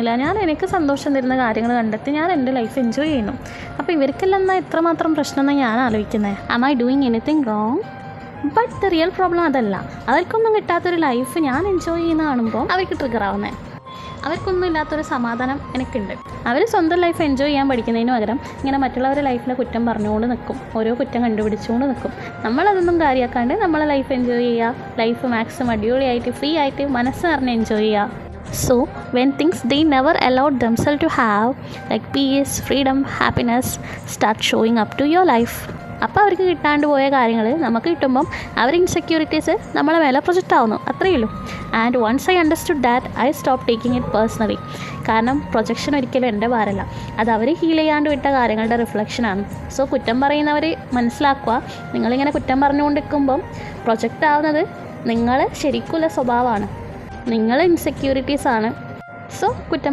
പ്രശ്നമില്ല, ഞാൻ എനിക്ക് സന്തോഷം തരുന്ന കാര്യങ്ങൾ കണ്ടെത്തി ഞാൻ എൻ്റെ ലൈഫ് എൻജോയ് ചെയ്യുന്നു. അപ്പോൾ ഇവർക്കെല്ലാം എന്നാൽ എത്രമാത്രം പ്രശ്നം എന്നാണ് ഞാൻ ആലോചിക്കുന്നത്. Am I doing anything wrong? But the real problem അതല്ല. അവർക്കൊന്നും കിട്ടാത്തൊരു ലൈഫ് ഞാൻ എൻജോയ് ചെയ്യുന്ന കാണുമ്പോൾ അവർക്ക് ട്രിഗർ ആവുന്നത്. അവർക്കൊന്നും ഇല്ലാത്തൊരു സമാധാനം എനിക്കുണ്ട്. അവർ സ്വന്തം ലൈഫ് എൻജോയ് ചെയ്യാൻ പഠിക്കുന്നതിന് പകരം ഇങ്ങനെ മറ്റുള്ളവരുടെ ലൈഫിലെ കുറ്റം പറഞ്ഞുകൊണ്ട് നിൽക്കും, ഓരോ കുറ്റം കണ്ടുപിടിച്ചുകൊണ്ട് നിൽക്കും. നമ്മളതൊന്നും കാര്യമാക്കാണ്ട് നമ്മളെ ലൈഫ് എൻജോയ് ചെയ്യുക, ലൈഫ് മാക്സിമം അടിപൊളിയായിട്ട് ഫ്രീ ആയിട്ട് മനസ്സ് നിറഞ്ഞ് എൻജോയ് ചെയ്യുക. So when things they never allowed themselves to have, like peace, freedom, happiness, start showing up to your life. അപ്പോൾ അവർക്ക് കിട്ടാണ്ട് പോയ കാര്യങ്ങൾ നമുക്ക് കിട്ടുമ്പം അവർ ഇൻസെക്യൂരിറ്റീസ് നമ്മളെ മേലെ പ്രൊജക്റ്റ് ആവുന്നു, അത്രയേ ഉള്ളൂ. And once I understood that I stop taking it personally. കാരണം പ്രൊജക്ഷൻ ഒരിക്കലും എൻ്റെ ഭാരമല്ല, അത് അവർ ഹീൽ ചെയ്യാണ്ട് വിട്ട കാര്യങ്ങളുടെ റിഫ്ലക്ഷനാണ്. സോ കുറ്റം പറയുന്നവർ മനസ്സിലാക്കുക, നിങ്ങളിങ്ങനെ കുറ്റം പറഞ്ഞുകൊണ്ടിരിക്കുമ്പം പ്രൊജക്റ്റ് ആവുന്നത് നിങ്ങൾ ശരിക്കുള്ള സ്വഭാവമാണ്, നിങ്ങൾ ഇൻസെക്യൂരിറ്റീസാണ്. സോ കുറ്റം